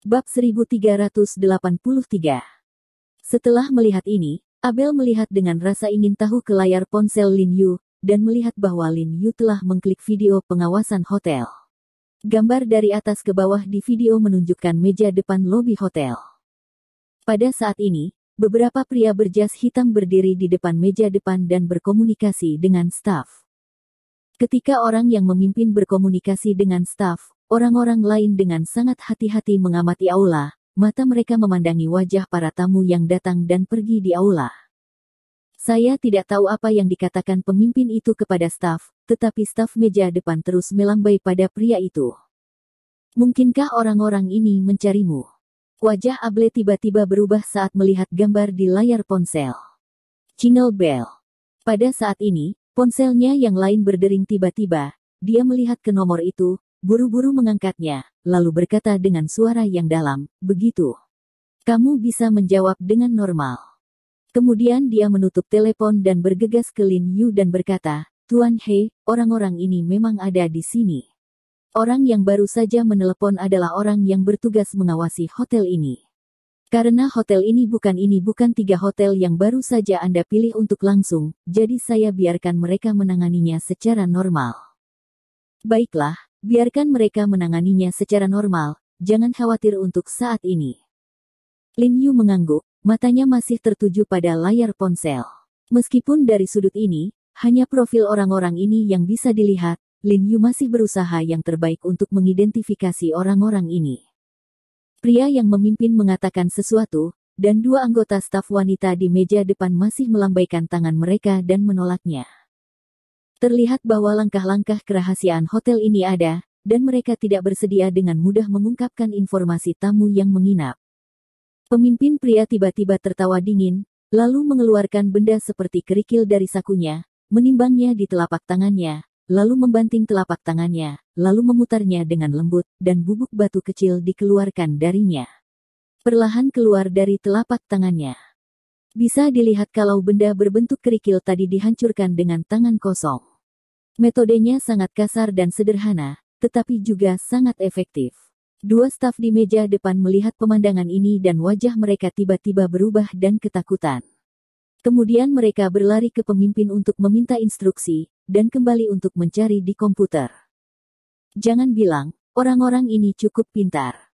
Bab 1383. Setelah melihat ini, Abel melihat dengan rasa ingin tahu ke layar ponsel Lin Yu, dan melihat bahwa Lin Yu telah mengklik video pengawasan hotel. Gambar dari atas ke bawah di video menunjukkan meja depan lobi hotel. Pada saat ini, beberapa pria berjas hitam berdiri di depan meja depan dan berkomunikasi dengan staf. Ketika orang yang memimpin berkomunikasi dengan staf, orang-orang lain dengan sangat hati-hati mengamati aula, mata mereka memandangi wajah para tamu yang datang dan pergi di aula. Saya tidak tahu apa yang dikatakan pemimpin itu kepada staf, tetapi staf meja depan terus melambai pada pria itu. Mungkinkah orang-orang ini mencarimu? Wajah Able tiba-tiba berubah saat melihat gambar di layar ponsel. Jingle bell. Pada saat ini, ponselnya yang lain berdering tiba-tiba, dia melihat ke nomor itu, buru-buru mengangkatnya, lalu berkata dengan suara yang dalam, "Begitu. Kamu bisa menjawab dengan normal." Kemudian dia menutup telepon dan bergegas ke Lin Yu dan berkata, "Tuan He, orang-orang ini memang ada di sini. Orang yang baru saja menelepon adalah orang yang bertugas mengawasi hotel ini. Karena hotel ini bukan 3 hotel yang baru saja Anda pilih untuk langsung, jadi saya biarkan mereka menanganinya secara normal." "Baiklah, biarkan mereka menanganinya secara normal, jangan khawatir untuk saat ini." Lin Yu mengangguk, matanya masih tertuju pada layar ponsel. Meskipun dari sudut ini, hanya profil orang-orang ini yang bisa dilihat, Lin Yu masih berusaha yang terbaik untuk mengidentifikasi orang-orang ini. Pria yang memimpin mengatakan sesuatu, dan 2 anggota staf wanita di meja depan masih melambaikan tangan mereka dan menolaknya. Terlihat bahwa langkah-langkah kerahasiaan hotel ini ada, dan mereka tidak bersedia dengan mudah mengungkapkan informasi tamu yang menginap. Pemimpin pria tiba-tiba tertawa dingin, lalu mengeluarkan benda seperti kerikil dari sakunya, menimbangnya di telapak tangannya, lalu membanting telapak tangannya, lalu memutarnya dengan lembut, dan bubuk batu kecil dikeluarkan darinya. Perlahan keluar dari telapak tangannya. Bisa dilihat kalau benda berbentuk kerikil tadi dihancurkan dengan tangan kosong. Metodenya sangat kasar dan sederhana, tetapi juga sangat efektif. 2 staf di meja depan melihat pemandangan ini dan wajah mereka tiba-tiba berubah dan ketakutan. Kemudian mereka berlari ke pemimpin untuk meminta instruksi, dan kembali untuk mencari di komputer. Jangan bilang, orang-orang ini cukup pintar.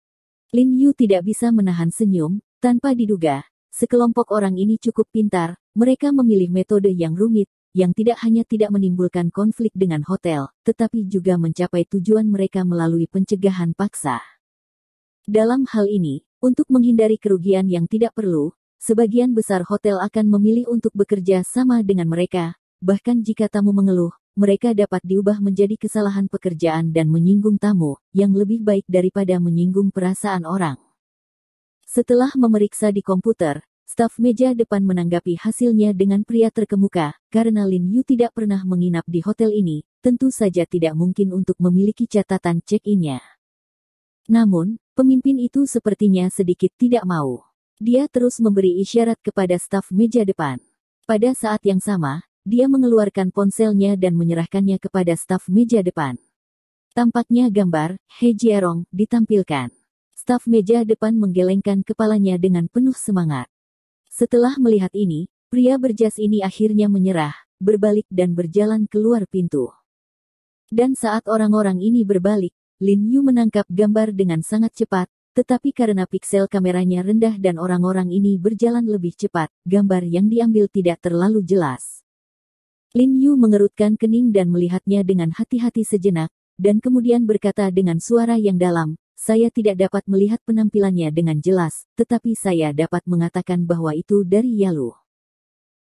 Lin Yu tidak bisa menahan senyum, tanpa diduga, sekelompok orang ini cukup pintar, mereka memilih metode yang rumit, yang tidak hanya tidak menimbulkan konflik dengan hotel, tetapi juga mencapai tujuan mereka melalui pencegahan paksa. Dalam hal ini, untuk menghindari kerugian yang tidak perlu, sebagian besar hotel akan memilih untuk bekerja sama dengan mereka, bahkan jika tamu mengeluh, mereka dapat diubah menjadi kesalahan pekerjaan dan menyinggung tamu, yang lebih baik daripada menyinggung perasaan orang. Setelah memeriksa di komputer, staf meja depan menanggapi hasilnya dengan pria terkemuka, karena Lin Yu tidak pernah menginap di hotel ini, tentu saja tidak mungkin untuk memiliki catatan check-in-nya. Namun, pemimpin itu sepertinya sedikit tidak mau. Dia terus memberi isyarat kepada staf meja depan. Pada saat yang sama, dia mengeluarkan ponselnya dan menyerahkannya kepada staf meja depan. Tampaknya gambar He Jiarong ditampilkan. Staf meja depan menggelengkan kepalanya dengan penuh semangat. Setelah melihat ini, pria berjas ini akhirnya menyerah, berbalik dan berjalan keluar pintu. Dan saat orang-orang ini berbalik, Lin Yu menangkap gambar dengan sangat cepat, tetapi karena piksel kameranya rendah dan orang-orang ini berjalan lebih cepat, gambar yang diambil tidak terlalu jelas. Lin Yu mengerutkan kening dan melihatnya dengan hati-hati sejenak, dan kemudian berkata dengan suara yang dalam, "Saya tidak dapat melihat penampilannya dengan jelas, tetapi saya dapat mengatakan bahwa itu dari Yalu.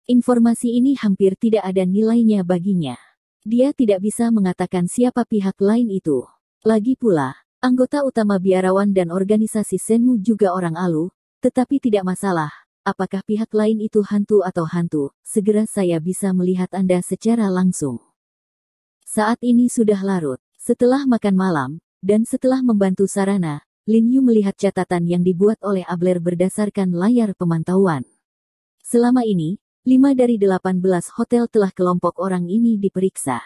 Informasi ini hampir tidak ada nilainya baginya. Dia tidak bisa mengatakan siapa pihak lain itu. Lagi pula, anggota utama biarawan dan organisasi Senmu juga orang Alu, tetapi tidak masalah. Apakah pihak lain itu hantu atau hantu, segera saya bisa melihat Anda secara langsung." Saat ini sudah larut. Setelah makan malam, dan setelah membantu sarana, Lin Yu melihat catatan yang dibuat oleh Abler berdasarkan layar pemantauan. Selama ini, 5 dari 18 hotel telah kelompok orang ini diperiksa.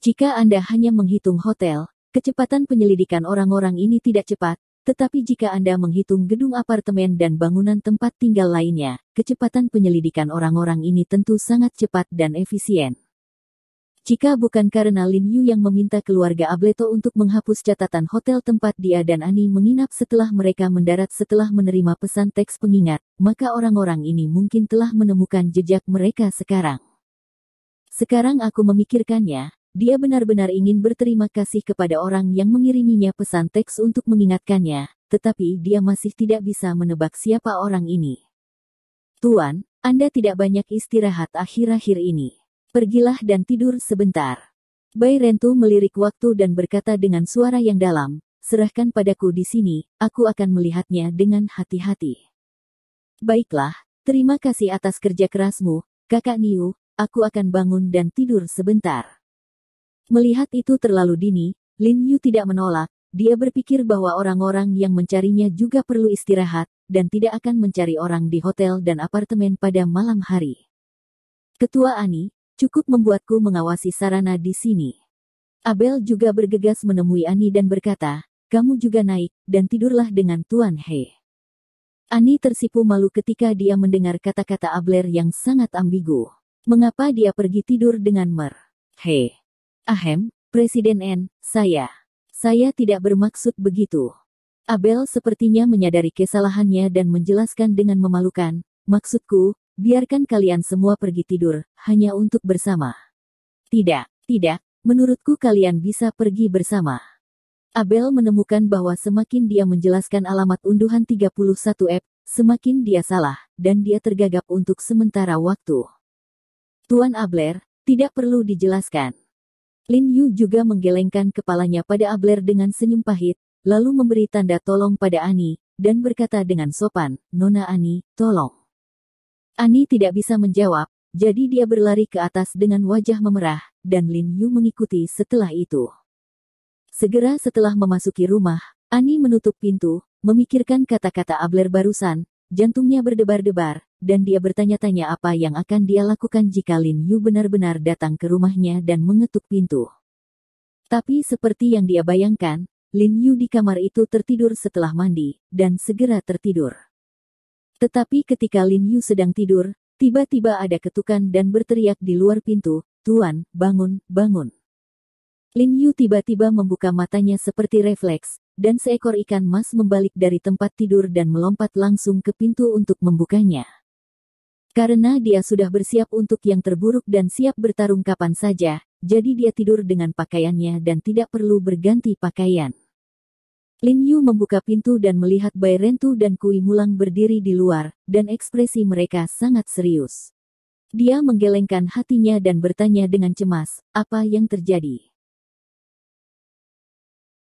Jika Anda hanya menghitung hotel, kecepatan penyelidikan orang-orang ini tidak cepat, Tetapi jika Anda menghitung gedung apartemen dan bangunan tempat tinggal lainnya, kecepatan penyelidikan orang-orang ini tentu sangat cepat dan efisien. Jika bukan karena Lin Yu yang meminta keluarga Ableto untuk menghapus catatan hotel tempat dia dan Ani menginap setelah mereka mendarat setelah menerima pesan teks pengingat, maka orang-orang ini mungkin telah menemukan jejak mereka sekarang. Sekarang aku memikirkannya, dia benar-benar ingin berterima kasih kepada orang yang mengiriminya pesan teks untuk mengingatkannya, tetapi dia masih tidak bisa menebak siapa orang ini. Tuan, Anda tidak banyak istirahat akhir-akhir ini. Pergilah dan tidur sebentar. Bai Rentu melirik waktu dan berkata dengan suara yang dalam, serahkan padaku di sini, aku akan melihatnya dengan hati-hati. Baiklah, terima kasih atas kerja kerasmu, Kakak Niu, aku akan bangun dan tidur sebentar. Melihat itu terlalu dini, Lin Yu tidak menolak, dia berpikir bahwa orang-orang yang mencarinya juga perlu istirahat, dan tidak akan mencari orang di hotel dan apartemen pada malam hari. Ketua Ani, cukup membuatku mengawasi sarana di sini. Abel juga bergegas menemui Ani dan berkata, kamu juga naik, dan tidurlah dengan Tuan He. Ani tersipu malu ketika dia mendengar kata-kata Abler yang sangat ambigu. Mengapa dia pergi tidur dengan Mer? He. Ahem, Presiden N, saya tidak bermaksud begitu. Abel sepertinya menyadari kesalahannya dan menjelaskan dengan memalukan, maksudku, biarkan kalian semua pergi tidur, hanya untuk bersama. Tidak, menurutku kalian bisa pergi bersama. Abel menemukan bahwa semakin dia menjelaskan alamat unduhan 31F, semakin dia salah, dan dia tergagap untuk sementara waktu. Tuan Abler, tidak perlu dijelaskan. Lin Yu juga menggelengkan kepalanya pada Abler dengan senyum pahit, lalu memberi tanda tolong pada Ani, dan berkata dengan sopan, Nona Ani, tolong. Ani tidak bisa menjawab, jadi dia berlari ke atas dengan wajah memerah, dan Lin Yu mengikuti setelah itu. Segera setelah memasuki rumah, Ani menutup pintu, memikirkan kata-kata Abler barusan, jantungnya berdebar-debar, dan dia bertanya-tanya apa yang akan dia lakukan jika Lin Yu benar-benar datang ke rumahnya dan mengetuk pintu. Tapi seperti yang dia bayangkan, Lin Yu di kamar itu tertidur setelah mandi, dan segera tertidur. Tetapi ketika Lin Yu sedang tidur, tiba-tiba ada ketukan dan berteriak di luar pintu, Tuan, bangun, bangun. Lin Yu tiba-tiba membuka matanya seperti refleks, dan seekor ikan mas membalik dari tempat tidur dan melompat langsung ke pintu untuk membukanya. Karena dia sudah bersiap untuk yang terburuk dan siap bertarung kapan saja, jadi dia tidur dengan pakaiannya dan tidak perlu berganti pakaian. Lin Yu membuka pintu dan melihat Bai Rentu dan Kui Mulang berdiri di luar, dan ekspresi mereka sangat serius. Dia menggelengkan hatinya dan bertanya dengan cemas, apa yang terjadi?